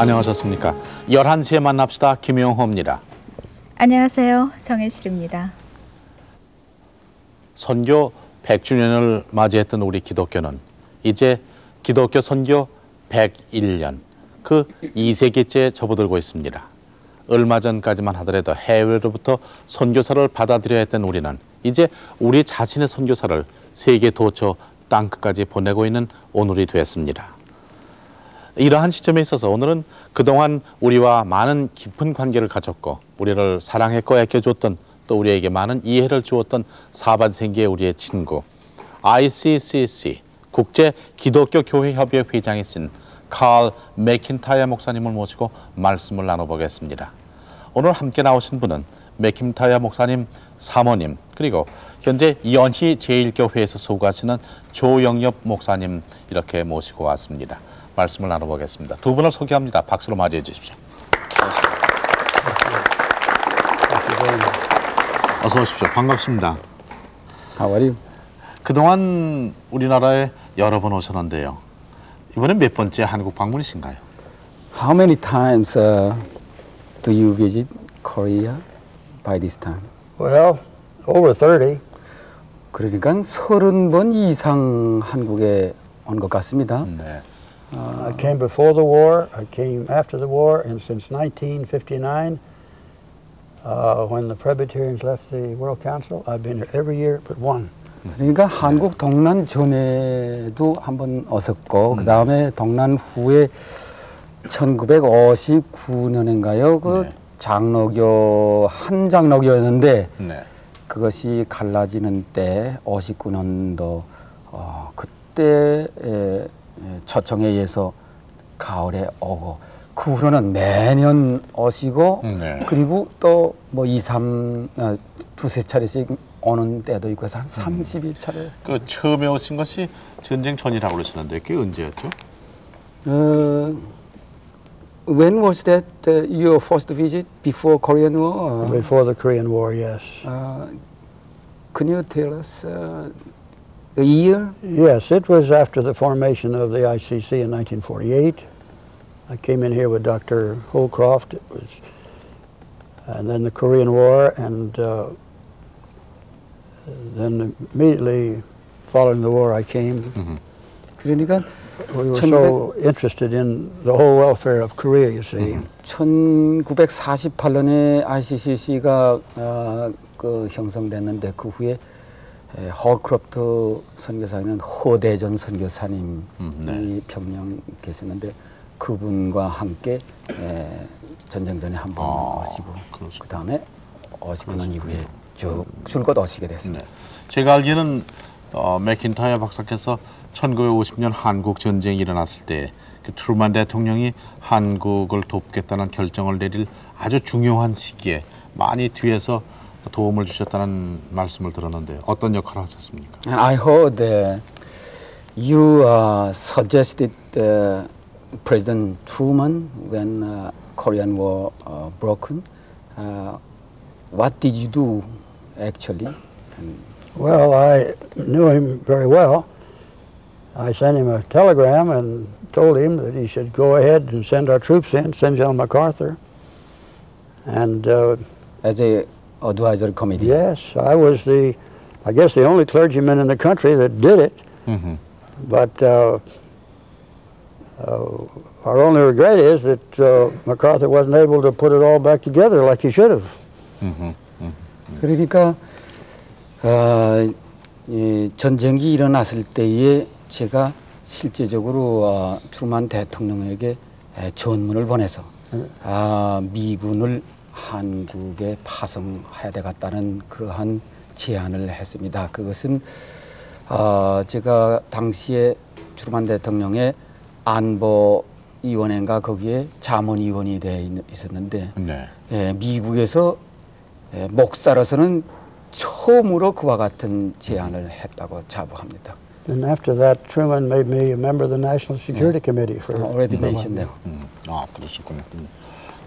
안녕하셨습니까? 11시에 만납시다. 김용호입니다. 안녕하세요. 정혜실입니다. 선교 100주년을 맞이했던 우리 기독교는 이제 기독교 선교 101년, 그 2세기째에 접어들고 있습니다. 얼마 전까지만 하더라도 해외로부터 선교사를 받아들여야 했던 우리는 이제 우리 자신의 선교사를 세계 도처 땅끝까지 보내고 있는 오늘이 되었습니다. 이러한 시점에 있어서 오늘은 그동안 우리와 많은 깊은 관계를 가졌고 우리를 사랑했고 아껴줬던, 또 우리에게 많은 이해를 주었던 사반생기의 우리의 친구, ICCC 국제 기독교 교회 협의회 회장이신 칼 맥킨타이어 목사님을 모시고 말씀을 나눠보겠습니다. 오늘 함께 나오신 분은 맥킨타이어 목사님 사모님, 그리고 현재 연희 제1교회에서 수고하시는 조영엽 목사님, 이렇게 모시고 왔습니다. 말씀을 나눠보겠습니다. 두 분을 소개합니다. 박수로 맞이해 주십시오. 어서 오십시오. 반갑습니다. How are you? 그동안 우리나라에 여러 번 오셨는데요. 이번엔 몇 번째 한국 방문이신가요? How many times do you visit Korea by this time? Well, over 30. 그러니까 30번 이상 한국에 온 것 같습니다. 네. I came before the war, I came after the war, and since 1959, when the Presbyterians left the World Council, I've been here every year but one. 그러니까 한국 동란 전에도 한번 왔었고 그 다음에 동란 후에 1959년인가요? 그 네. 장로교 한 장로교였는데 네. 그것이 갈라지는 때 59년도 그때 초청에 의해서 가을에 오고 그 후로는 매년 오시고 네. 그리고 또 뭐 두세 차례씩 오는 때도 있고 해서 한 32차례. 그 처음에 오신 것이 전쟁 전이라고 그러시는데 그게 언제였죠? When was that your first visit before Korean War? Before the Korean War, yes. Can you tell us the year? Yes, it was after the formation of the ICC in 1948. I came in here with Dr. Holcroft. It was, and then the Korean War, and then immediately following the war, I came. 그러니까 We were so interested in the whole welfare of Korea, you see. 1948년에 ICCC가 그 형성됐는데 그 후에 홀크로프트 선교사는 허대전 선교사님이 네. 평양 계셨는데 그분과 함께 전쟁 전에 한 번 오시고 그 다음에 59년 이후에 쭉 줄곧 오시게 됐습니다. 네. 제가 알기로는 맥킨타이어 박사께서 1950년 한국 전쟁이 일어났을 때 그 트루만 대통령이 한국을 돕겠다는 결정을 내릴 아주 중요한 시기에 많이 뒤에서 도움을 주셨다는 말씀을 들었는데 어떤 역할을 하셨습니까? And I heard that you suggested President Truman when Korean War broken. What did you do actually? Well, I knew him very well. I sent him a telegram and told him that he should go ahead and send our troops in, send General MacArthur. And As a advisory committee. yes, I was I guess the only clergyman in the country that did it. But our only regret is that MacArthur wasn't able to put it all back together like he should have. 그러니까 이 전쟁이 일어났을 때에 제가 실제적으로 트루만 대통령에게 전문을 보내서 미군을 한국에 파송해야 되겠다는 그러한 제안을 했습니다. 그것은 제가 당시에 트루만 대통령의 안보위원회인가 거기에 자문위원이 되어 있었는데 네. 미국에서 목사로서는 처음으로 그와 같은 제안을 했다고 자부합니다. And after that, Truman made me a member of the National Security Committee for already mentioned them. 그러셨군요.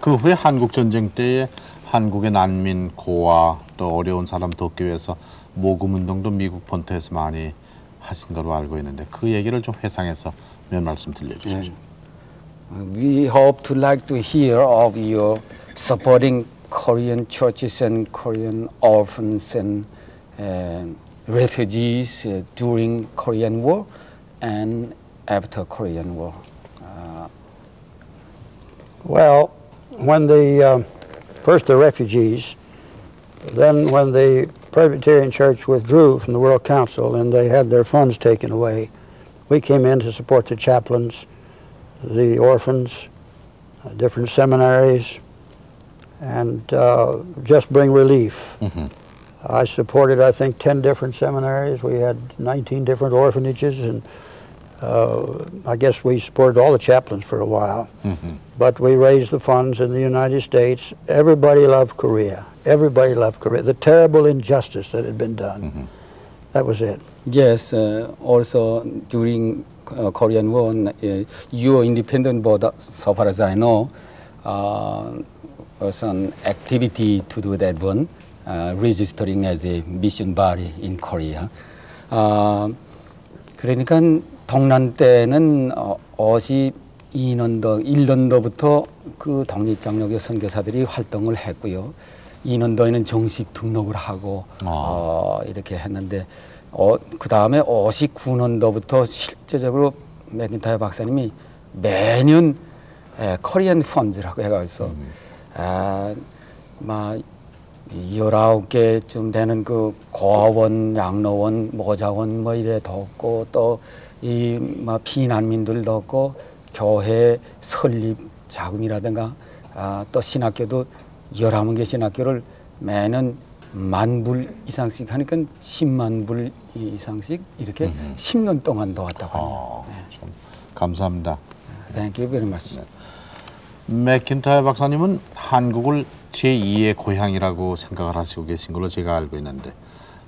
그 후에 한국 전쟁 때에 한국의 난민 고아 또 어려운 사람 돕기 위해서 모금 운동도 미국 본토에서 많이 하신 걸로 알고 있는데 그 얘기를 좀 회상해서 몇 말씀 들려주십시오. We hope to like to hear of your supporting Korean churches and Korean orphans and refugees during Korean War and after Korean War. Well, when first the refugees, then when the Presbyterian Church withdrew from the World Council and they had their funds taken away, we came in to support the chaplains, the orphans, different seminaries, and just bring relief. Mm-hmm. I supported, I think, 10 different seminaries. We had 19 different orphanages, and I guess we supported all the chaplains for a while. Mm-hmm. But we raised the funds in the United States. Everybody loved Korea. Everybody loved Korea. The terrible injustice that had been done. Mm-hmm. That was it. Yes, also during Korean War, you were independent board, so far as I know, was an activity to do that one, registering as a mission body in Korea. 그러니까 동란 때는 52년도, 1년도부터 그 독립장로교 선교사들이 활동을 했고요. 2년도에는 정식 등록을 하고 이렇게 했는데 그 다음에 59년도부터 실제적으로 맥인타이어 박사님이 매년 코리안 펀즈라고 해가지고 막 19개쯤 되는 그 고아원, 양로원, 모자원 뭐 이래 돕고 또 이 막 피난민들 돕고 교회 설립 자금이라든가 또 신학교도 11개 신학교를 매년 10,000불 이상씩 하니까 10만 불 이상씩 이렇게 10년 동안 도왔다고 합니다. 참 감사합니다. Thank you very much. 맥킨타이어 박사님은 한국을 제2의 고향이라고 생각을 하시고 계신 걸로 제가 알고 있는데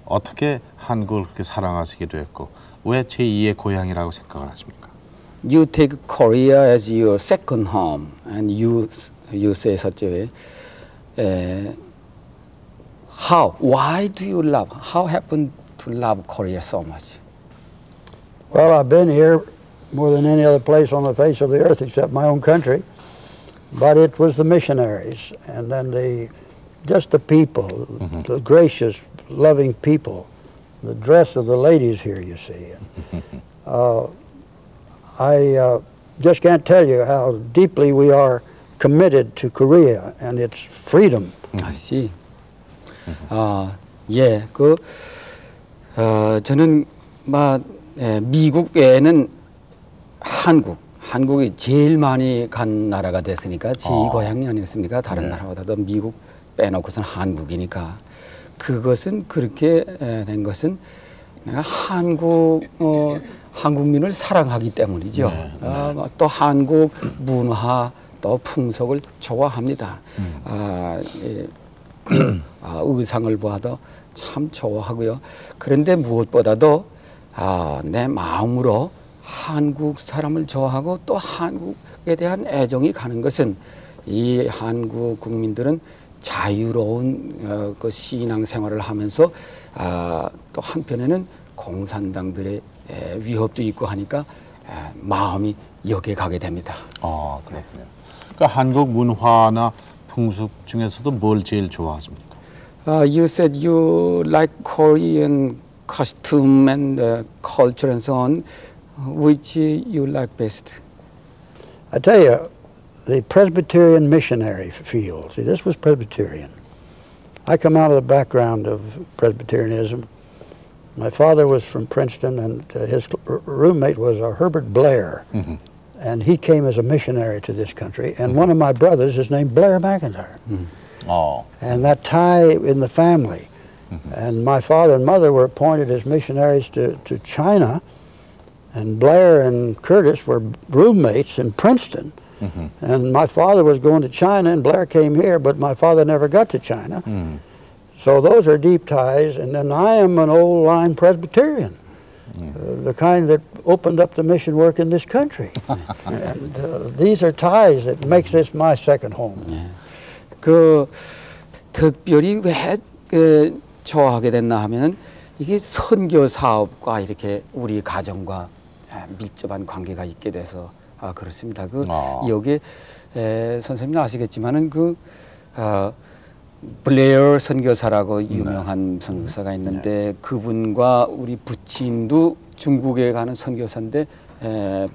어떻게 한국을 그렇게 사랑하시게 되었고 왜 제2의 고향이라고 생각을 하십니까? You take Korea as your second home, and you say such a way. How? Why do you love? How happened to love Korea so much? Well, I've been here more than any other place on the face of the earth except my own country. But it was the missionaries, and then just the people, the gracious, loving people, the dress of the ladies here, you see. I just can't tell you how deeply we are committed to Korea and its freedom. I see. 예, 저는 미국 외에는 한국이 제일 많이 간 나라가 됐으니까 제2고향이 아니었습니까? 다른 나라보다도 미국 빼놓고서는 한국이니까 그것은 그렇게 된 것은 내가 한국민을 사랑하기 때문이죠. 또 한국 문화 또 풍속을 좋아합니다. 의상을 보아도 참 좋아하고요. 그런데 무엇보다도 내 마음으로 한국 사람을 좋아하고 또 한국에 대한 애정이 가는 것은 이 한국 국민들은 자유로운 그 신앙 생활을 하면서 또 한편에는 공산당들의 위협도 있고 하니까 마음이 여기에 가게 됩니다. 그렇군요. 그러니까 한국 문화나 풍습 중에서도 뭘 제일 좋아하십니까? You said you like Korean costume and culture and so on. Which you like best? I tell you, the Presbyterian missionary field. See, this was Presbyterian. I come out of the background of Presbyterianism. My father was from Princeton, and his roommate was Herbert Blair. And he came as a missionary to this country. And one of my brothers is named Blair McIntyre. And that tie in the family. And my father and mother were appointed as missionaries to China. And Blair and Curtis were roommates in Princeton. And my father was going to China, and Blair came here, but my father never got to China. So those are deep ties. And then I am an old-line Presbyterian, the kind that opened up the mission work in this country. And these are ties that makes this my second home. 특별히 왜 좋아하게 됐나 하면은 이게 선교 사업과 이렇게 우리 가정과 밀접한 관계가 있게 돼서 그렇습니다. 아. 여기 선생님 아시겠지만은 블레어 선교사라고 유명한 선교사가 있는데 그분과 우리 부친도 중국에 가는 선교사인데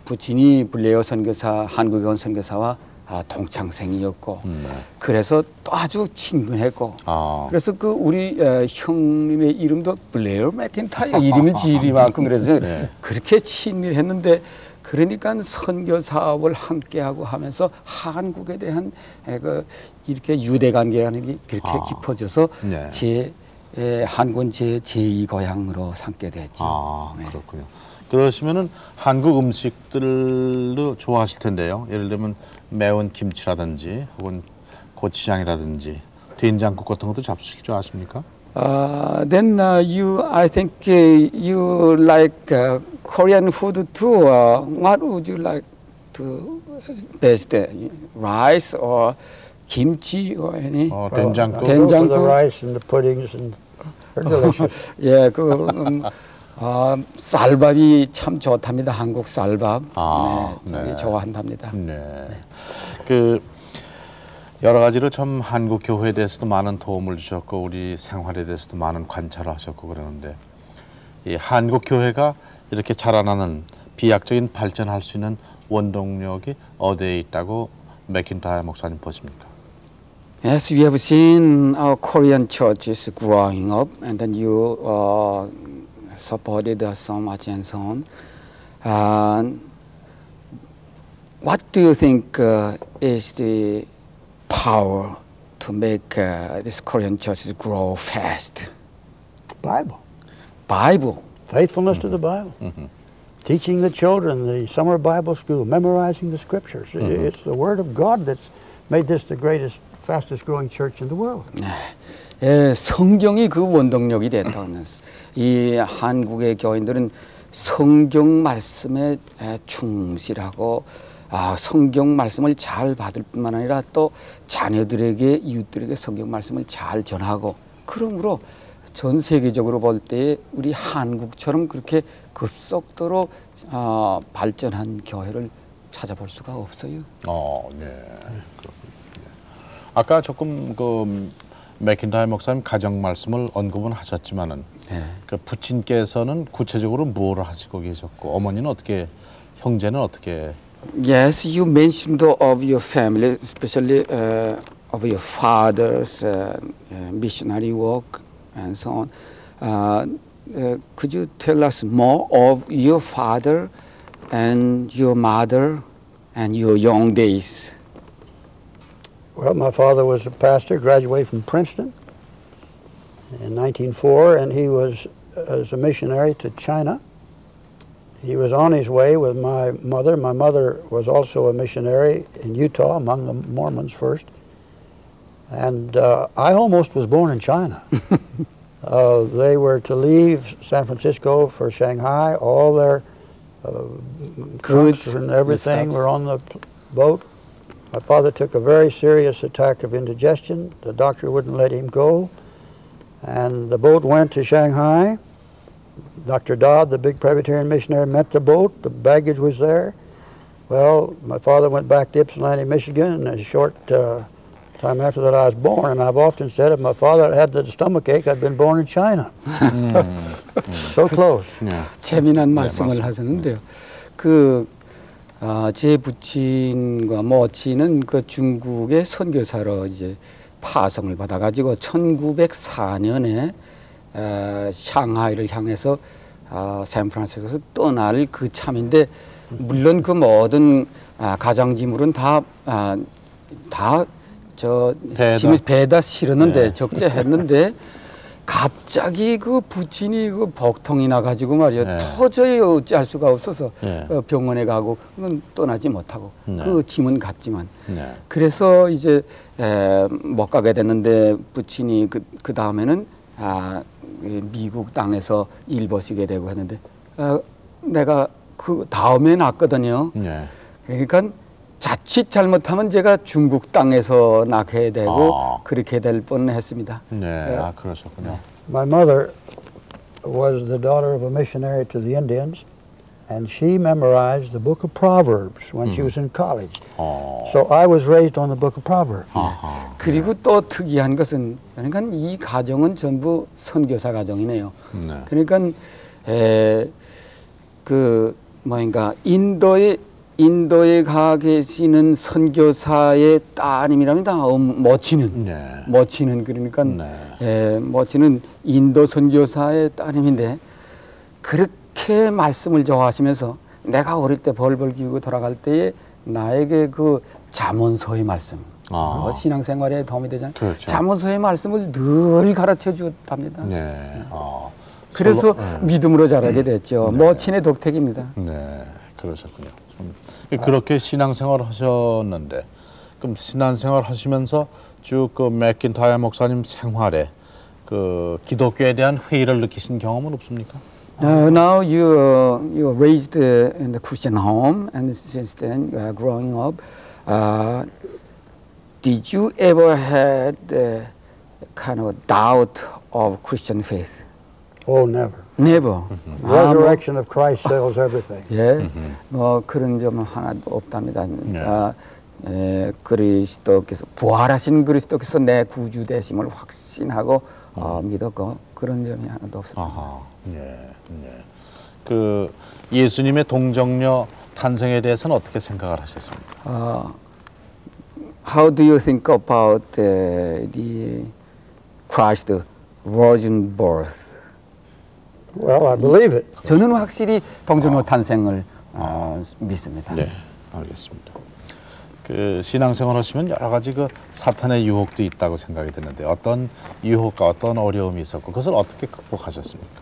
부친이 블레어 선교사 한국에 온 선교사와 동창생이었고 그래서 또 아주 친근했고 그래서 우리 형님의 이름도 블레어 맥킨타이어 이름을 지을 만큼 그래서 그렇게 친밀했는데 그러니까 선교 사업을 함께하고 하면서 한국에 대한 이렇게 유대 관계라는 게 그렇게 깊어져서 한국은 제 제2 고향으로 삼게 됐죠. 그렇군요. 그러시면은 한국 음식들도 좋아하실 텐데요. 예를 들면 매운 김치라든지 혹은 고추장이라든지 된장국 같은 것도 잡수실 줄 아십니까? Then I think you like Korean food too. What would you like to best? Rice or kimchi or any? 된장국. I go for the rice and the puddings and they're delicious. 예, 쌀밥이 참 좋답니다. 한국 쌀밥. 되게 좋아한답니다. 여러 가지로 참 한국 교회에 대해서도 많은 도움을 주셨고 우리 생활에 대해서도 많은 관찰을 하셨고 그러는데 이 한국 교회가 이렇게 자라나는 비약적인 발전할 수 있는 원동력이 어디에 있다고 맥킨타이어 목사님 보십니까? Yes, we have seen our Korean churches growing up, and then you supported us so much and so on. What do you think is the power to make this Korean churches grow fast? Bible. Bible. Faithfulness to the Bible. Teaching the children the summer Bible school, memorizing the scriptures. It's the Word of God that's made this the greatest, fastest growing church in the world. 예, 성경이 그 원동력이 됐다는 이 한국의 교인들은 성경 말씀에 충실하고 성경 말씀을 잘 받을 뿐만 아니라 또 자녀들에게 이웃들에게 성경 말씀을 잘 전하고 그러므로 전 세계적으로 볼 때 우리 한국처럼 그렇게 급속도로 발전한 교회를 찾아볼 수가 없어요. 아까 조금 맥킨타이어 목사님 가정 말씀을 언급은 하셨지만은 그 부친께서는 구체적으로 무엇을 하시고 계셨고 어머니는 어떻게 형제는 어떻게? Yes, you mentioned of your family, especially of your father's missionary work and so on. Could you tell us more of your father and your mother and your young days? Well, my father was a pastor, graduated from Princeton in 1904, and he was as a missionary to China. He was on his way with my mother. My mother was also a missionary in Utah, among the Mormons first. And I almost was born in China. They were to leave San Francisco for Shanghai. All their goods and everything were on the boat. My father took a very serious attack of indigestion. The doctor wouldn't let him go. And the boat went to Shanghai. Dr. Dodd, the big Presbyterian missionary, met the boat. The baggage was there. Well, my father went back to Ypsilanti, Michigan, and a short time after that I was born. And I've often said if my father had the stomach ache, I'd been born in China. So close. 재미난 말씀을 하셨는데요. 제 부친과 모친은 중국의 선교사로 이제 파송을 받아가지고 1904년에 샹하이를 향해서 샌프란시스코에서 떠날 그 참인데 물론 그 모든 가장지물은 배에다 실었는데 적재했는데 갑자기 부친이 복통이 나가지고 말이야 터져요. 어찌할 수가 없어서 병원에 가고 떠나지 못하고 그 짐은 갔지만 그래서 이제 못 가게 됐는데 부친이 그 다음에는 미국 땅에서 일버시게 되고 했는데 내가 그 다음에 낳았거든요. 그러니까 자칫 잘못하면 제가 중국 땅에서 낳게 되고 그렇게 될 뻔했습니다. 그러셨군요. My mother was the daughter of a missionary to the Indians, and she memorized the book of Proverbs when she was in college. 어. So I was raised on the book of Proverbs. 아하. 그리고 또 특이한 것은 그러니까 이 가정은 전부 선교사 가정이네요. 네. 그러니까 그 뭐인가 인도에 가 계시는 선교사의 따님이랍니다. 모친은 네. 모친은 그러니까 네. 모친은 인도 선교사의 따님인데 그렇게 말씀을 좋아하시면서 내가 어릴 때 벌벌 기우고 돌아갈 때에 나에게 그 잠언서의 말씀 신앙생활에 도움이 되잖아요. 그렇죠. 잠언서의 말씀을 늘 가르쳐 주었답니다. 네. 그래서 서로, 믿음으로 자라게 됐죠. 모친의 독택입니다. 네, 그러셨군요. 그렇게 신앙생활을 하셨는데, 그럼 신앙생활 하시면서 쭉 그 맥킨타이어 목사님 생활에 그 기독교에 대한 회의를 느끼신 경험은 없습니까? Now you were raised in the Christian home, and since then growing up, did you ever had kind of a doubt of Christian faith? Oh, never. Never. The resurrection of Christ settles everything. 예, 뭐 그런 점은 하나도 없답니다. 그리스도께서 부활하신 그리스도께서 내 구주 되심을 확신하고 믿었고 그런 점이 하나도 없습니다. 아하, 예, 예. 그 예수님의 동정녀 탄생에 대해서는 어떻게 생각을 하셨습니까? How do you think about the Christ virgin birth? Well, I believe it. 저는 확실히 동정녀 탄생을 믿습니다. 네, 알겠습니다. 그 신앙생활 하시면 여러 가지 그 사탄의 유혹도 있다고 생각이 드는데 어떤 유혹과 어떤 어려움이 있었고 그것을 어떻게 극복하셨습니까?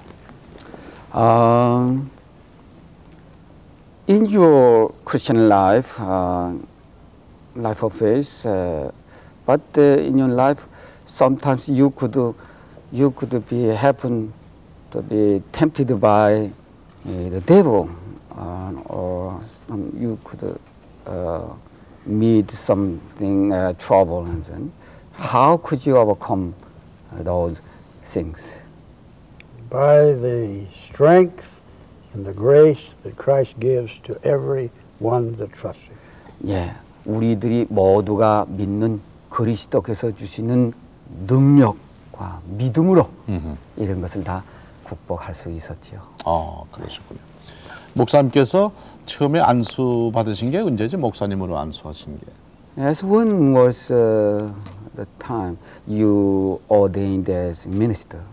In your Christian life, life of faith, but in your life, sometimes you could be happen to be tempted by the devil, or you could meet something trouble, and then how could you overcome those things? By the strength and the grace that Christ gives to everyone that trusts Him. 예, 우리들이 모두가 믿는 그리스도께서 주시는 능력과 믿음으로 이런 것을 다 극복할 수 있었지요. 그러셨군요. 목사님께서 처음에 안수 받으신 게 언제지? 목사님으로 안수하신 게? Yes, when was the time you ordained as minister?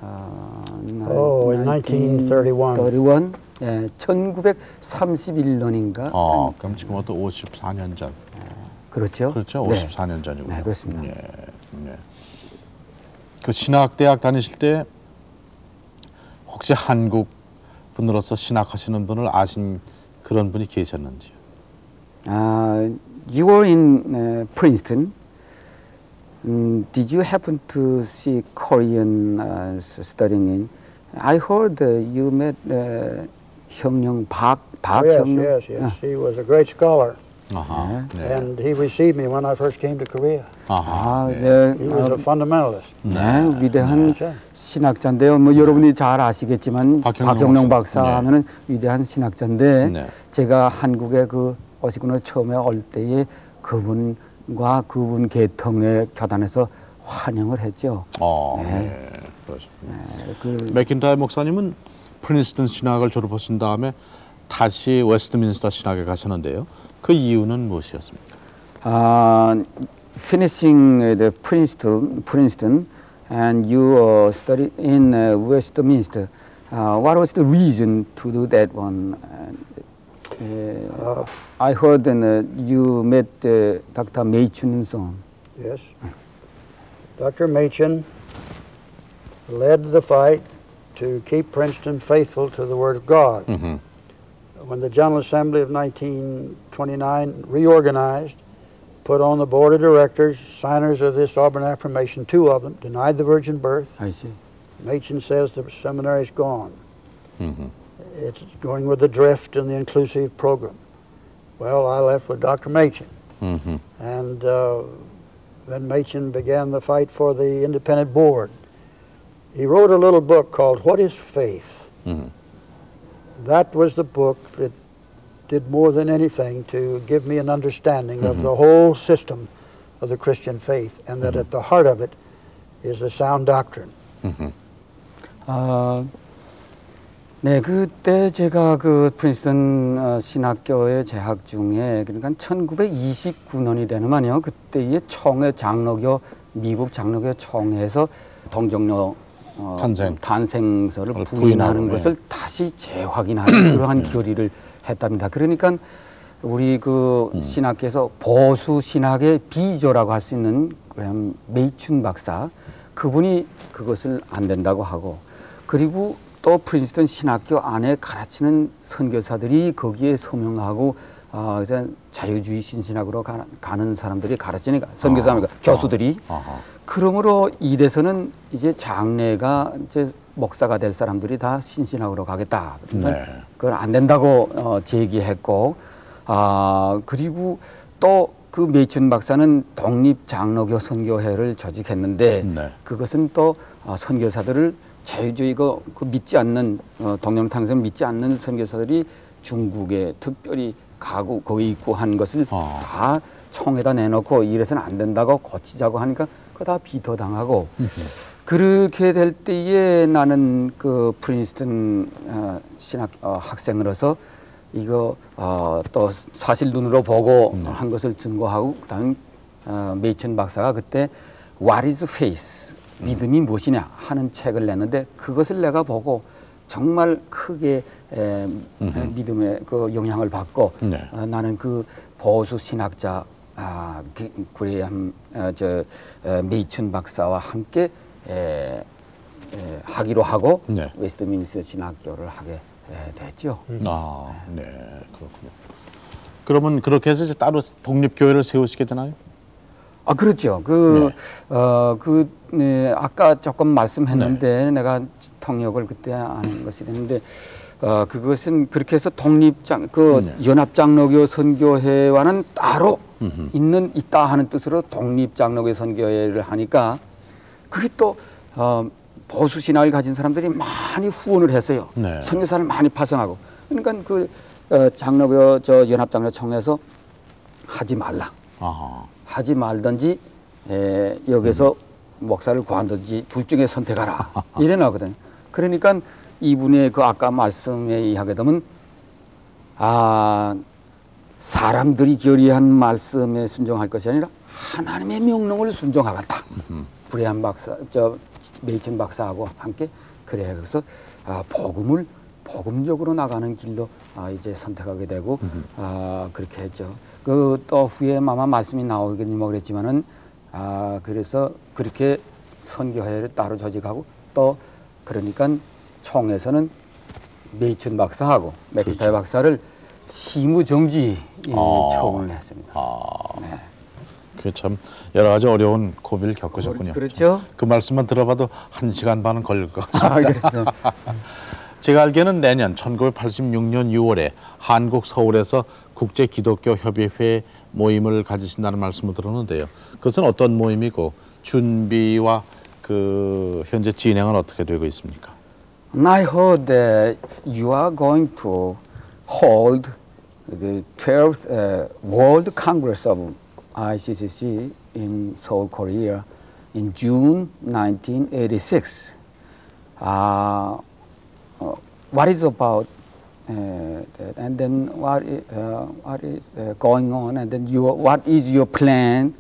In 1931. 31? 예, 1931년인가? 그럼 지금부터 54년 전. 그렇죠? 그렇죠, 54년 전이군요. 네, 그렇습니다. 예, 예. 그 신학대학 다니실 때 혹시 한국 분으로서 신학하시는 분을 아신 그런 분이 계셨는지요? You were in Princeton. Did you happen to see Korean studying in? I heard you met 형령 박 형령. Yes. He was a great scholar. 아하, 네. And he received me when I first came to Korea. 아하, 네. He was a fundamentalist. 네, 위대한 그렇죠. 신학자인데요. 뭐 여러분이 잘 아시겠지만 박형령 박사 네. 하면은 위대한 신학자인데 네. 제가 한국에 그 오시고 처음에 올 때에 그분과 그분 계통의 교단에서 환영을 했죠. 네. 그러셨군요. 그 맥킨타이어 목사님은 프린스턴 신학을 졸업하신 다음에 다시 웨스트민스터 신학에 가셨는데요. 그 이유는 무엇이었습니까? Finishing the Princeton, and you studied in Westminster. What was the reason to do that one? I heard you met Dr. Machen's son. Yes. Dr. Machen led the fight to keep Princeton faithful to the Word of God. When the General Assembly of 1929 reorganized, put on the board of directors, signers of this Auburn Affirmation, 2 of them, denied the virgin birth. I see. Machen says the seminary's gone. It's going with the drift and the inclusive program. Well, I left with Dr. Machen. And then Machen began the fight for the independent board. He wrote a little book called What is Faith? that was the book that did more than anything to give me an understanding of the whole system of the Christian faith, and that at the heart of it is a sound doctrine. 네, 그때 제가 그 프린스턴 신학교에 재학 중에 그러니까 1929년이 되는만요. 그때의 청해 장로교 미국 장로교 청해에서 동정녀 탄생설을 부인하는 것을 다시 재확인하는 그러한 교리를 했답니다. 그러니까 우리 그 신학계에서 보수 신학의 비조라고 할 수 있는 그냥 메이춘 박사 그분이 그것을 안 된다고 하고, 그리고 또 프린스턴 신학교 안에 가르치는 선교사들이 거기에 서명하고 그래서 자유주의 신신학으로 가는 사람들이 가르치니까 선교사들 교수들이 그러므로 이래서는 이제 장례가 이제 목사가 될 사람들이 다 신신학으로 가겠다. 네. 그건 안 된다고 제기했고, 그리고 또 그 메이춘 박사는 독립장로교 선교회를 조직했는데 그것은 또 선교사들을 자유주의 그 믿지 않는 동명탄생 믿지 않는 선교사들이 중국에 특별히 가고 거기 있고 한 것을 다 총에다 내놓고 이래서는 안 된다고 고치자고 하니까 그거 다 비토당하고 그렇게 될 때에 나는 그 프린스턴 신학 학생으로서 이거 또 사실 눈으로 보고 한 것을 증거하고 그다음 메이춘 박사가 그때 What is faith? 믿음이 무엇이냐 하는 책을 냈는데 그것을 내가 보고 정말 크게 믿음의 그 영향을 받고 나는 그 보수 신학자 그레이엄 메이춘 박사와 함께 하기로 하고 웨스트민스터 신학교를 하게 됐죠. 네, 그렇군요. 그러면 그렇게 해서 이제 따로 독립교회를 세우시게 되나요? 그렇죠. 아까 조금 말씀했는데 내가 통역을 그때 안 것이 됐는데 그것은 그렇게 해서 연합장로교 선교회와는 따로 있다 하는 뜻으로 독립장로교 선교회를 하니까 그게 또 보수 신학을 가진 사람들이 많이 후원을 했어요. 선교사를 많이 파송하고. 그러니까 그 장로교 연합장로청에서 하지 말라. 하지 말든지 여기서 목사를 구한든지 둘 중에 선택하라. 이래 나거든요. 그러니까 이분의 그 아까 말씀에 의하게 되면 사람들이 결의한 말씀에 순종할 것이 아니라 하나님의 명령을 순종하겠다. 브레이엄 박사, 메이춘 박사하고 함께 그래서 복음을 복음적으로 나가는 길로 이제 선택하게 되고 그렇게 했죠. 그 또 후에 아마 말씀이 나오겠니 뭐 그랬지만은 그래서 그렇게 선교회를 따로 조직하고 또 그러니까 총에서는 메이춘 박사하고 맥인타이어 박사를 시무정지 처분을 했습니다. 네. 그게 참 여러 가지 어려운 고비를 겪으셨군요. 그렇죠. 그 말씀만 들어봐도 1시간 반은 걸릴 것 같습니다. 제가 알기에는 내년 1986년 6월에 한국 서울에서 국제기독교협의회 모임을 가지신다는 말씀을 들었는데요. 그것은 어떤 모임이고 준비와 그 현재 진행은 어떻게 되고 있습니까? I heard that you are going to hold the 12th World Congress of ICCC in Seoul, Korea in June 1986. What is about that, and then what is going on, and then what is your plan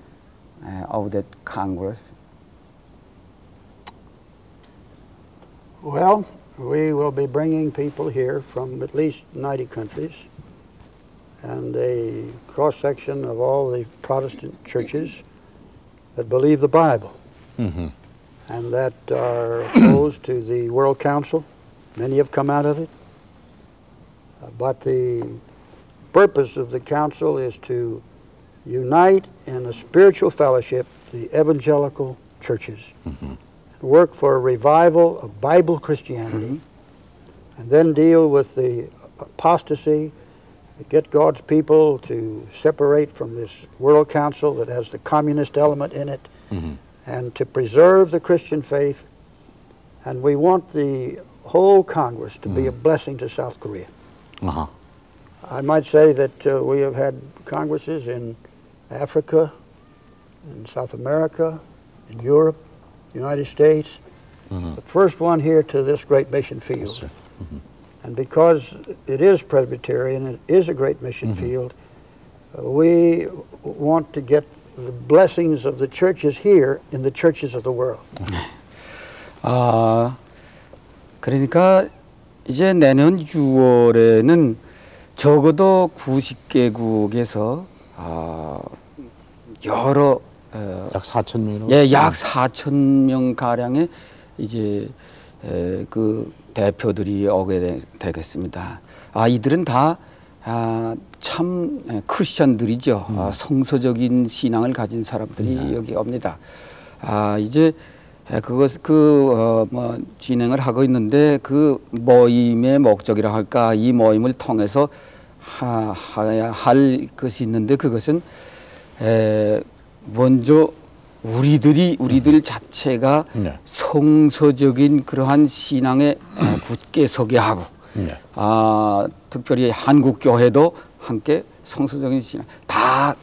of that Congress? Well, we will be bringing people here from at least 90 countries and a cross-section of all the Protestant churches that believe the Bible and that are opposed to the World Council. Many have come out of it. But the purpose of the council is to unite in a spiritual fellowship the evangelical churches, work for a revival of Bible Christianity, and then deal with the apostasy, get God's people to separate from this world council that has the communist element in it, and to preserve the Christian faith. And we want the whole Congress to be a blessing to South Korea. 아하. I might say that we have had Congresses in Africa, in South America, in Europe, United States. The first one here to this great mission field. Yes, sir. And because it is Presbyterian, it is a great mission field, we want to get the blessings of the churches here in the churches of the world. 그러니까 이제 내년 6월에는 적어도 90개국에서 여러 약 4천 명이라고. 예, 약 4천 명 가량의 이제 그 대표들이 오게 되겠습니다. 이들은 다 참 크리스천들이죠. 성서적인 신앙을 가진 사람들이 여기 옵니다. 이제 뭐 진행을 하고 있는데 그 모임의 목적이라 할까, 이 모임을 통해서 할 것이 있는데 그것은 먼저 우리들 자체가 네. 성서적인 그러한 신앙에 굳게 서게 하고, 네. 특별히 한국 교회도 함께 성서적인 신앙 다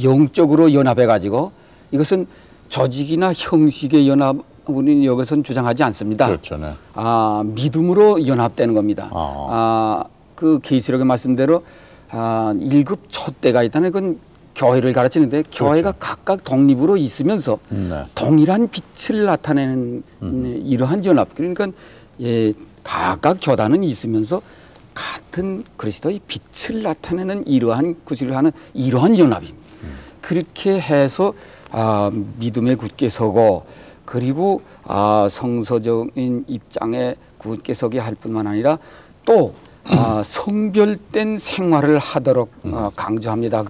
영적으로 연합해 가지고, 이것은 조직이나 형식의 연합 우리는 여기서는 주장하지 않습니다. 그렇죠. 네. 믿음으로 연합되는 겁니다. 그 계시록의 말씀대로 1급 촛대가 있다는 건 교회를 가르치는데, 교회가 각각 독립으로 있으면서 네. 동일한 빛을 나타내는 이러한 연합. 그러니까 각각 교단은 있으면서 같은 그리스도의 빛을 나타내는 이러한 구실을 하는 이러한 연합입니다. 그렇게 해서 믿음에 굳게 서고, 그리고 성서적인 입장에 굳게 서게 할 뿐만 아니라 또 성별된 생활을 하도록 강조합니다.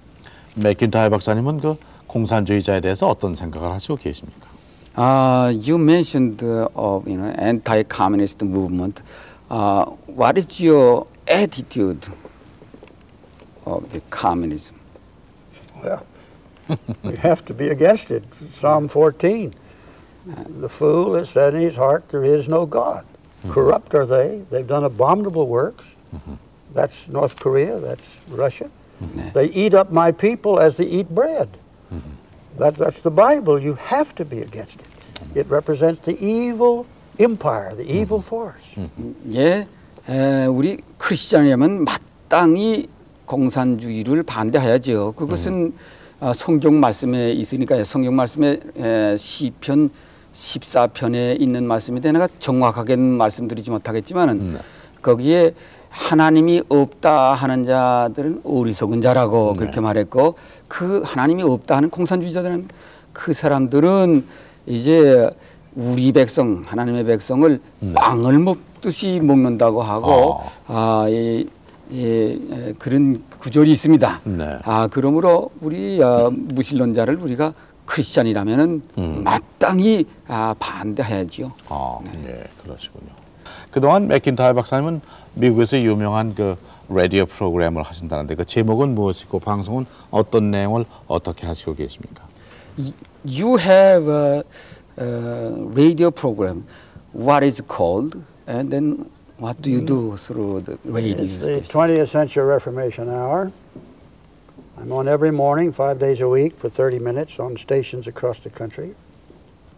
맥킨타이어 박사님은 그 공산주의자에 대해서 어떤 생각을 하시고 계십니까? You mentioned anti-communist movement. What is your attitude of the communism? Well, we have to be against it. Psalm 14. The fool has said in his heart, there is no God. Corrupt are they. They've done abominable works. That's North Korea. That's Russia. They eat up my people as they eat bread. That's the Bible. You have to be against it. It represents the evil empire, the evil force. 예, 우리 크리스천이라면 마땅히 공산주의를 반대해야죠. 그것은 성경 말씀에 있으니까요. 성경 말씀에 시편 14편에 있는 말씀인데 내가 정확하게는 말씀드리지 못하겠지만은 거기에 하나님이 없다 하는 자들은 어리석은 자라고 그렇게 말했고, 그 하나님이 없다 하는 공산주의자들은 그 사람들은 이제 우리 백성, 하나님의 백성을 빵을 먹듯이 먹는다고 하고 그런 구절이 있습니다. 네. 그러므로 우리 무신론자를 우리가 크리스찬이라면은 마땅히 반대해야지요. 네, 그러시군요. 그동안 맥킨타이어 박사님은 미국에서 유명한 그 라디오 프로그램을 하신다는데 그 제목은 무엇이고 방송은 어떤 내용을 어떻게 하시고 계십니까? You have a radio program. What is it called? And then what do you do through the radio It's the station? 20th Century Reformation Hour. I'm on every morning, 5 days a week, for 30 minutes on stations across the country.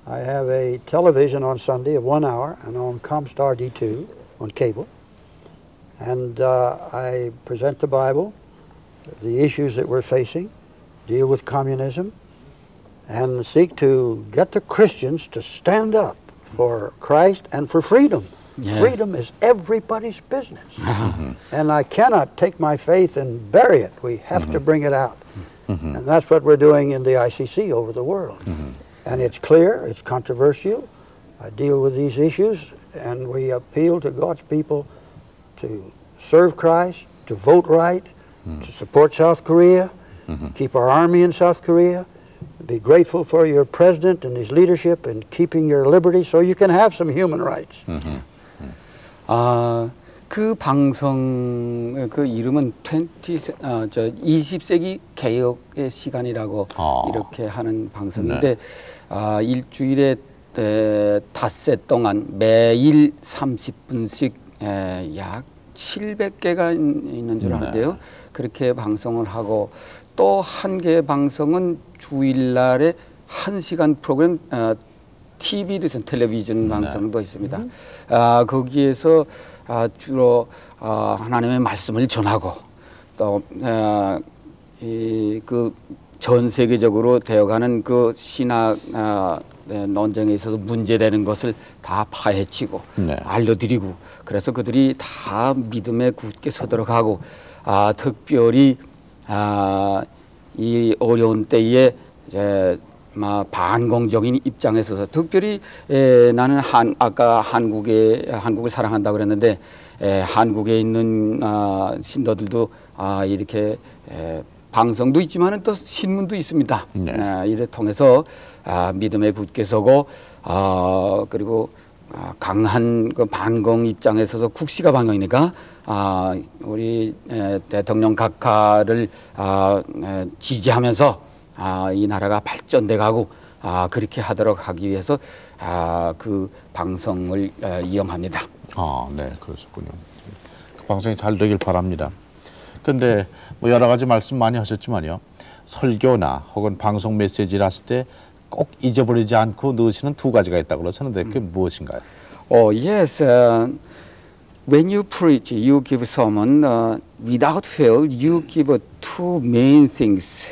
I have a television on Sunday of 1 hour and on Comstar D2 on cable. And I present the Bible, the issues that we're facing, deal with communism, and seek to get the Christians to stand up for Christ and for freedom. Yes. Freedom is everybody's business. And I cannot take my faith and bury it. We have to bring it out. And that's what we're doing in the ICC over the world. And it's clear, it's controversial. I deal with these issues, and we appeal to God's people to serve Christ, to vote right, to support South Korea, keep our army in South Korea, be grateful for your president and his leadership in keeping your liberty so you can have some human rights. 그 방송 그 이름은 20세기 개혁의 시간이라고 이렇게 하는 방송인데 일주일에 닷새 동안 매일 30분씩 약 700개가 있는 줄 아는데요. 그렇게 방송을 하고 또 한 개의 방송은 주일날에 1시간 프로그램 TV도 있습니다. 텔레비전 방송도 있습니다. 거기에서 주로 하나님의 말씀을 전하고 또 그 전 세계적으로 되어가는 그 신학 논쟁에 있어서 문제되는 것을 다 파헤치고 알려드리고 그래서 그들이 다 믿음에 굳게 서도록 하고 특별히 이 어려운 때에 이제 반공적인 입장에 서서 특별히 나는 아까 한국을 사랑한다 그랬는데 한국에 있는 신도들도 이렇게 방송도 있지만은 또 신문도 있습니다. 이를 통해서 믿음에 굳게 서고 그리고 강한 그 반공 입장에 서서 국시가 반공이니까 우리 대통령 각하를 지지하면서 이 나라가 발전돼 가고 그렇게 하도록 하기 위해서 그 방송을 이용합니다. 네, 그러셨군요. 그 방송이 잘 되길 바랍니다. 근데 뭐 여러 가지 말씀 많이 하셨지만요. 설교나 혹은 방송 메시지를 하실 때 꼭 잊어버리지 않고 넣으시는 두 가지가 있다고 그러셨는데 그게 무엇인가요? Yes. When you preach, you give sermon. Without fail, you give two main things.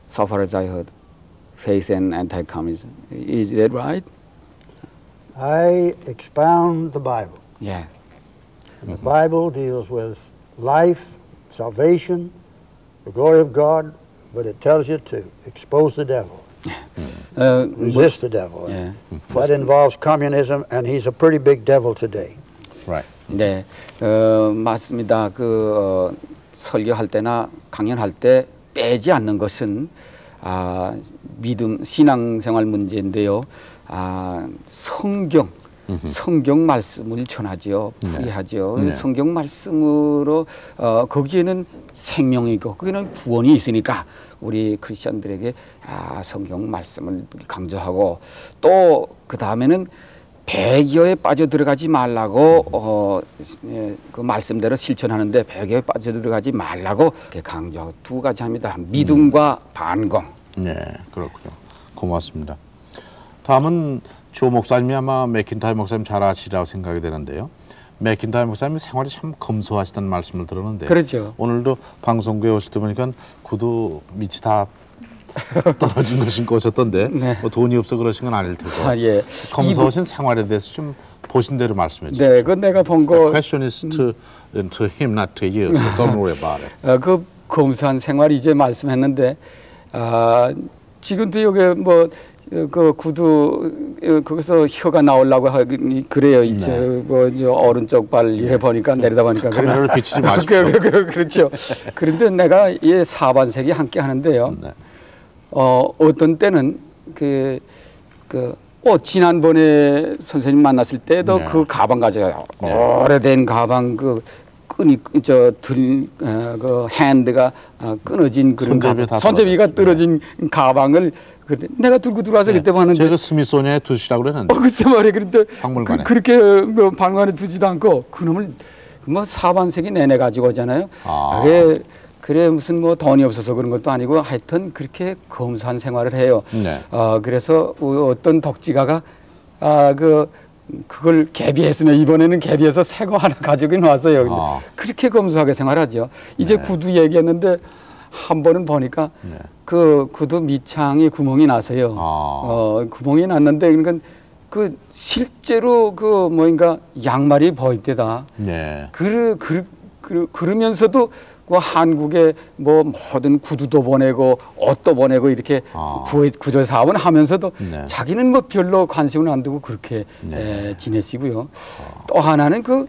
So far as I heard, faith and anti-communism. Is that right? I expound the Bible. Yeah. The Bible deals with life, salvation, the glory of God, but it tells you to expose the devil, resist the devil. Yeah. That involves communism, and he's a pretty big devil today. Right. 네, 맞습니다. 설교할 때나 강연할 때 빼지 않는 것은 믿음, 신앙생활 문제인데요. 성경 말씀을 전하지요. 풀이하지요. 성경 말씀으로 거기에는 생명이고 거기는 구원이 있으니까 우리 크리스천들에게 성경 말씀을 강조하고 또 그 다음에는 배교에 빠져들어가지 말라고 그 말씀대로 실천하는데 배교에 빠져들어가지 말라고 강조하고 두 가지 합니다. 믿음과 반공. 네, 그렇군요. 고맙습니다. 다음은 조 목사님이 아마 맥킨타이 목사님 잘 아시리라고 생각이 되는데요. 맥킨타이 목사님 생활이 참 검소하시다는 말씀을 들었는데 그렇죠. 오늘도 방송국에 오실 때 보니까 구두 밑이 다 떨어진 거 신고 오셨던데 뭐 돈이 없어 그러신 건 아닐 테고 예. 검소하신 생활에 대해서 좀 보신 대로 말씀해 주십시오. 네, 그건 내가 본 거. The question is to him, not to you. So don't worry about it. 그 검소한 생활 이제 말씀했는데 지금도 여기 뭐 그 구두 거기서 혀가 나오려고 그래요. 이제 뭐 오른쪽 발 이래 보니까 내리다 보니까 카메라를 비치지 마십시오. 그렇죠. 그런데 내가 이 사반세기 함께 하는데요. 어떤 때는 지난번에 선생님 만났을 때도 그 가방 가져가요. 오래된 가방 끈이 그 핸드가 끊어진 그런 손잡이가 떨어진 가방을 내가 들고 들어와서 그때 봤는데 제가 스미소니아에 두시라고 그랬는데 글쎄 말이야. 그런데 박물관에 그렇게 뭐 박물관에 두지도 않고 그놈을 뭐 사반세기 내내 가지고 오잖아요. 그래 무슨 뭐 돈이 없어서 그런 것도 아니고 하여튼 그렇게 검소한 생활을 해요. 그래서 어떤 덕지가가 그걸 개비했으면 이번에는 개비해서 새 거 하나 가지고 왔어요. 그렇게 검소하게 생활하죠. 이제 구두 얘기했는데 한 번은 보니까 그 구두 밑창에 구멍이 나서요. 구멍이 났는데 그러니까 그 실제로 그 뭐인가 양말이 보일 때다. 그러면서도 그 한국에 뭐 모든 구두도 보내고 옷도 보내고 이렇게 구조 사업은 하면서도 자기는 뭐 별로 관심을 안 두고 그렇게 지내시고요. 또 하나는 그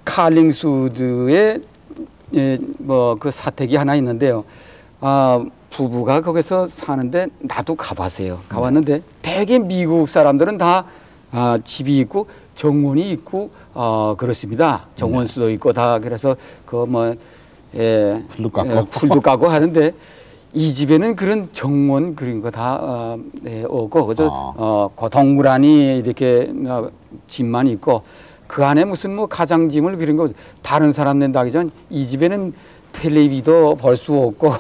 칼링수드의 뭐 그 사택이 하나 있는데요. 부부가 거기서 사는데 나도 가봤어요. 가봤는데 대개 미국 사람들은 다 집이 있고 정원이 있고 그렇습니다. 정원수도 있고 다 그래서 그 뭐 풀도 까고 하는데 이 집에는 그런 정원 그런 거 다 없고 그저 그 동그라니 이렇게 집만 있고 그 안에 무슨 뭐 가장짐을 그런 거 다른 사람 낸다 하기 전 이 집에는 텔레비도 볼 수 없고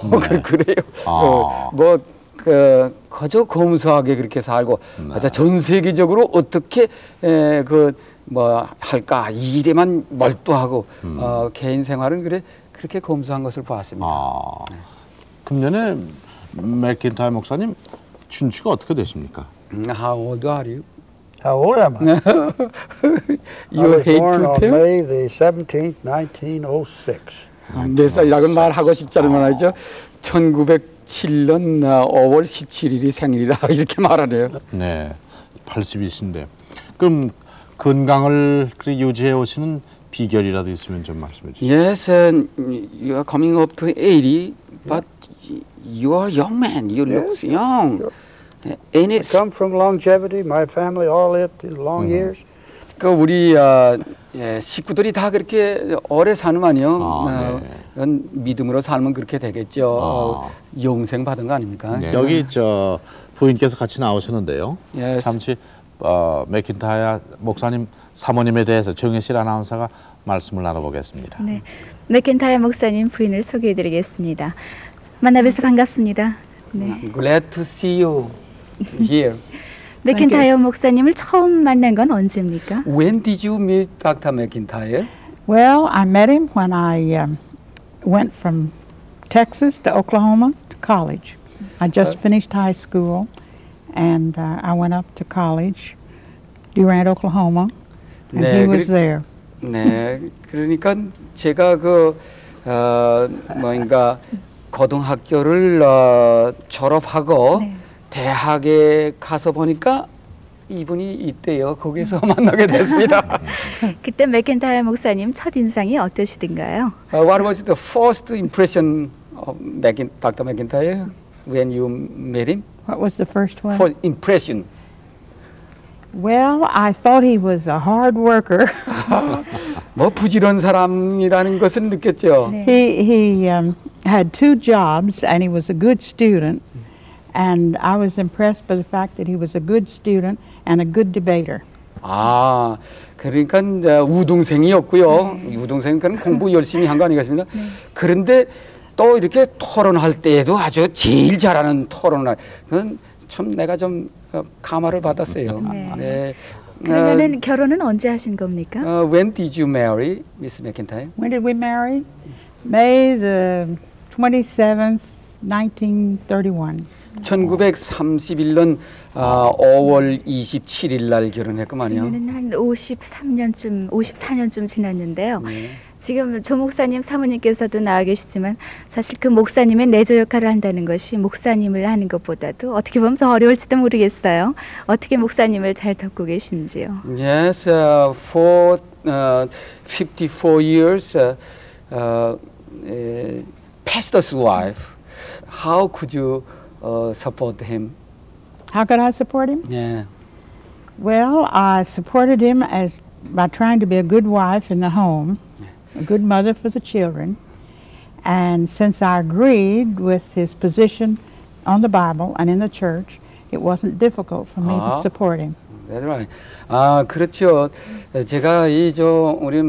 그래요. 뭐 그저 검소하게 그렇게 살고 전 세계적으로 어떻게 그 뭐 할까 이 일에만 몰두하고 개인 생활은 그렇게 검소한 것을 보았습니다. 금년에 맥킨타이어 목사님 춘추가 어떻게 되십니까? How old are you? How old am I? I You was hate born to on tell? May the 17th, 1906. 몇 살이라고는 말하고 싶지 않은 말이죠. 1907년 5월 17일이 생일이라 이렇게 말하네요. 네, 80이신데 그럼 건강을 유지해 오시는 비결이라도 있으면 좀 말씀해 주세요. Yes, you are coming up to 80, but you are young man. You look young. Any I come from longevity. My family all lived long years. 그 우리 식구들이 다 그렇게 오래 사는만요. 그건 믿음으로 살면 그렇게 되겠죠. 영생 받은 거 아닙니까? 네. 여기 저 부인께서 같이 나오셨는데요. Yes. 잠시 맥킨타이어 목사님 사모님에 대해서 정혜실 아나운서가 말씀을 나눠보겠습니다. 네, 맥킨타이어 목사님 부인을 소개해드리겠습니다. 만나뵈서 반갑습니다. 네. Glad to see you here. 맥킨타이어 목사님을 처음 만난 건 언제입니까? When did you meet Dr. McIntyre? Well, I met him when I went from Texas to Oklahoma to college. I just finished high school, and I went up to college, Durant, Oklahoma, and he was there. 네, 그러니까 제가 뭔가 고등학교를 졸업하고 대학에 가서 보니까 이분이 있대요. 거기서 만나게 됐습니다. 그때 맥킨타이어 목사님 첫 인상이 어떠시던가요? What was the first impression of Dr. McIntyre when you met him? What was the first one? First impression. Well, I thought he was a hard worker. 뭐 부지런한 사람이라는 것을 느꼈죠. 네. He had 2 jobs, and he was a good student. And I was impressed by the fact that he was a good student and a good debater. 아, 그러니까 우등생이었고요. 우등생은 그런 공부 열심히 한 거 아니겠습니까? 그런데 또 이렇게 토론할 때에도 아주 제일 잘하는 토론을 그건 참 내가 좀 감화를 받았어요. 네. 그러면은 결혼은 언제 하신 겁니까? When did you marry, Miss McIntyre? When did we marry? May the 27th, 1931. 1931년 5월 27일 날 결혼했구만요. 그러면은 한 54년쯤 지났는데요. 지금 조 목사님 사모님께서도 나와 계시지만 사실 그 목사님의 내조 역할을 한다는 것이 목사님을 하는 것보다도 어떻게 보면 더 어려울지도 모르겠어요. 어떻게 목사님을 잘 돕고 계신지요? Yes, for 54 years, pastor's wife. How could you support him? How could I support him? Yeah. Well, I supported him by trying to be a good wife in the home, a good mother for the children. And since I agreed with his position on the Bible and in the church, it wasn't difficult for me to support him. That's right. 아, 그렇죠. 제가 우리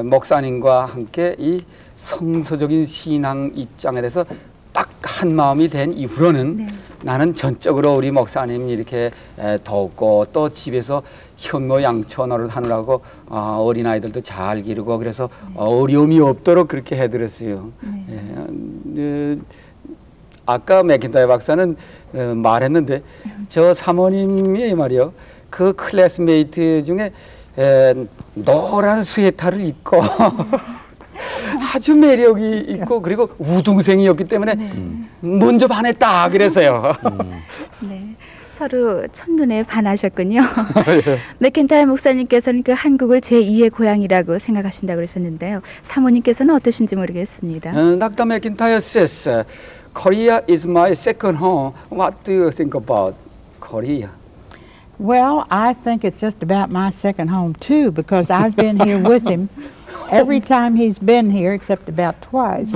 목사님과 함께 이 성서적인 신앙 입장에 대해서 딱 한 마음이 된 이후로는 나는 전적으로 우리 목사님 이렇게 돕고 또 집에서 현모 양처 노릇하느라고 어린아이들도 잘 기르고 그래서 어려움이 없도록 그렇게 해드렸어요. 아까 맥킨타이어 박사는 말했는데 저 사모님이 말이요. 그 클래스메이트 중에 노란 스웨터를 입고 아주 매력이 있고 그리고 우등생이었기 때문에 먼저 반했다 그래서요. 네, 서로 첫눈에 반하셨군요. 맥킨타이어 목사님께서는 그 한국을 제2의 고향이라고 생각하신다고 그러셨는데요. 사모님께서는 어떠신지 모르겠습니다. Dr. McIntyre says, Korea is my second home. What do you think about Korea? Well, I think it's just about my second home too, because I've been here with him every time he's been here, except about twice.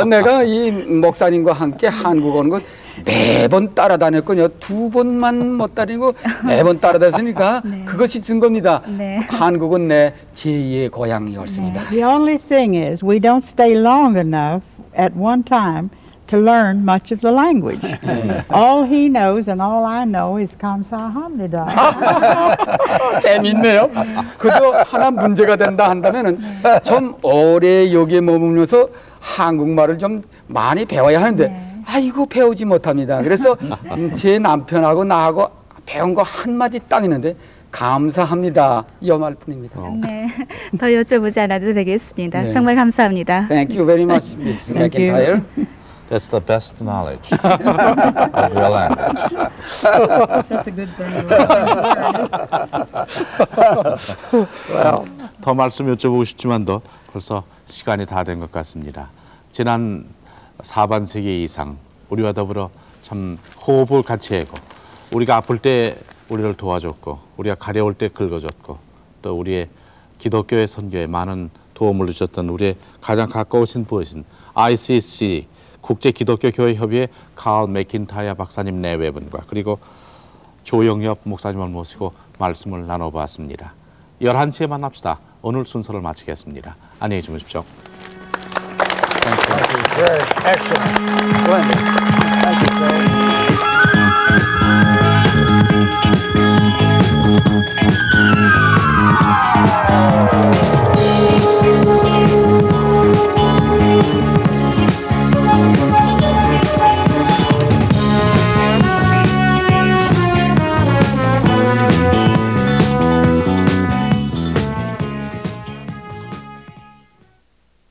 내가 이 목사님과 함께 한국 오는 것 매번 따라다녔거든요. 2번만 못 다니고 매번 따라다녔으니까 네. 그것이 증거입니다. 네. 한국은 내 제2의 고향이었습니다. The only thing is we don't stay long enough at one time to learn much of the language. All he knows and all I know is 감사합니다. 재밌네요. 그저 하나 문제가 된다 한다면은 좀 오래 여기에 머물면서 한국말을 좀 많이 배워야 하는데 아이고 배우지 못합니다. 그래서 제 남편하고 나하고 배운 거 한마디 딱 있는데 감사합니다. 이 말 뿐입니다. 네, 더 여쭤보지 않아도 되겠습니다. 네. 정말 감사합니다. Thank you very much, Miss Thank you. McIntyre. That's the best knowledge of your language. That's a good thing. 더 말씀 여쭤보고 싶지만도 벌써 시간이 다 된 것 같습니다. 지난 사반세기 이상 우리와 더불어 참 호흡을 같이 하고 우리가 아플 때 우리를 도와줬고 우리가 가려울 때 긁어줬고 또 우리의 기독교의 선교에 많은 도움을 주셨던 우리의 가장 가까우신 부하신 ICC 국제기독교교회협의회 칼 맥킨타이어 박사님 내외분과 그리고 조영엽 목사님을 모시고 말씀을 나눠보았습니다. 11시에 만납시다. 오늘 순서를 마치겠습니다. 안녕히 주무십시오. Very excellent. Splendid. Thank you, sir.